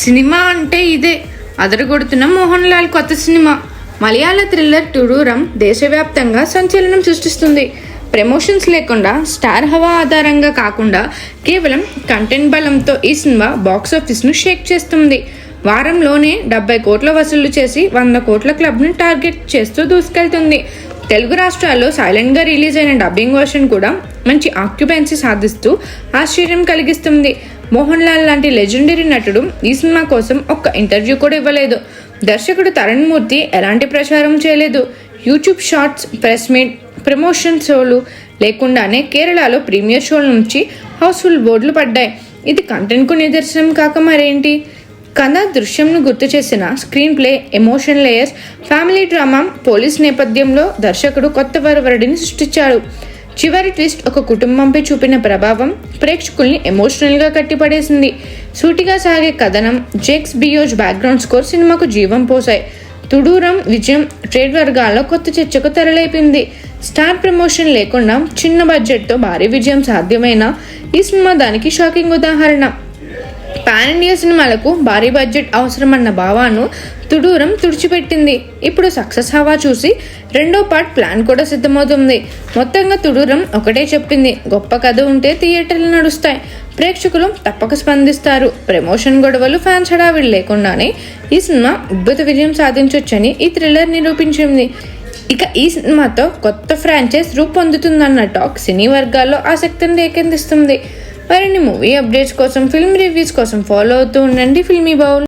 Cinema అంటే ఇదే. అదరగొడుతున్న మోహన్ లాల్ కొత్త సినిమా మలయాళ థ్రిల్లర్ టుడూరం దేశవ్యాప్తంగా సంచలనం సృష్టిస్తుంది. ప్రమోషన్స్ లేకుండా, స్టార్ హవా ఆధారంగా కాకుండా కేవలం కంటెంట్ బలంతో ఈ సినిమా బాక్సాఫీస్ను షేక్ చేస్తుంది. వారంలోనే 70 కోట్ల వసూళ్లు చేసి 100 కోట్ల క్లబ్ను టార్గెట్ చేస్తూ దూసుకెళ్తుంది. తెలుగు రాష్ట్రాల్లో సైలెంట్గా రిలీజ్ అయిన డబ్బింగ్ వర్షన్ కూడా మంచి ఆక్యుపెన్సీ సాధిస్తూ ఆశ్చర్యం కలిగిస్తుంది. మోహన్ లాల్ లాంటి లెజెండరీ నటుడు ఈ సినిమా కోసం ఒక్క ఇంటర్వ్యూ కూడా ఇవ్వలేదు. దర్శకుడు తరుణ్ మూర్తి ఎలాంటి ప్రచారం చేయలేదు. YouTube shorts, press meet, promotion షోలు లేకుండానే కేరళలో ప్రీమియర్ షోల నుంచి హౌస్ఫుల్ బోర్డులు పడ్డాయి. ఇది కంటెంట్కు నిదర్శనం కాక మరేంటి? కథ, దృశ్యంను గుర్తు చేసిన screen play, emotion layers, family drama, police నేపథ్యంలో దర్శకుడు కొత్త వరవడిని సృష్టించాడు. చివరి ట్విస్ట్ ఒక కుటుంబంపై చూపిన ప్రభావం ప్రేక్షకుల్ని ఎమోషనల్గా కట్టిపడేసింది. సూటిగా సాగే కథనం, జేక్స్ బియోజ్ బ్యాక్గ్రౌండ్ స్కోర్ సినిమాకు జీవం పోసాయి. తుడూరం విజయం ట్రేడ్ వర్గాల్లో కొత్త చర్చకు తెరలేపింది. స్టార్ ప్రమోషన్ లేకుండా చిన్న బడ్జెట్తో భారీ విజయం సాధ్యమైన ఈ సినిమా దానికి షాకింగ్ ఉదాహరణ. పాన్ ఇండియా సినిమాలకు భారీ బడ్జెట్ అవసరమన్న భావాన్ని తుడూరం తుడిచిపెట్టింది. ఇప్పుడు సక్సెస్ హవా చూసి రెండో పార్ట్ ప్లాన్ కూడా సిద్ధమవుతుంది. మొత్తంగా తుడూరం ఒకటే చెప్పింది, గొప్ప కథ ఉంటే థియేటర్లు నడుస్తాయి, ప్రేక్షకులు తప్పక స్పందిస్తారు. ప్రమోషన్ గొడవలు, ఫ్యాన్స్ హడావిడి లేకుండానే ఈ సినిమా అద్భుత విజయం సాధించొచ్చని ఈ థ్రిల్లర్ నిరూపించింది. ఇక ఈ సినిమాతో కొత్త ఫ్రాంచైజ్ రూపొందుతుందన్న టాక్ సినీ వర్గాల్లో ఆసక్తిని రేకెత్తిస్తుంది. మరిన్ని మూవీ అప్డేట్స్ కోసం, ఫిల్మ్ రివ్యూస్ కోసం ఫాలో అవుతూ ఉండండి ఫిల్మీ బౌల్.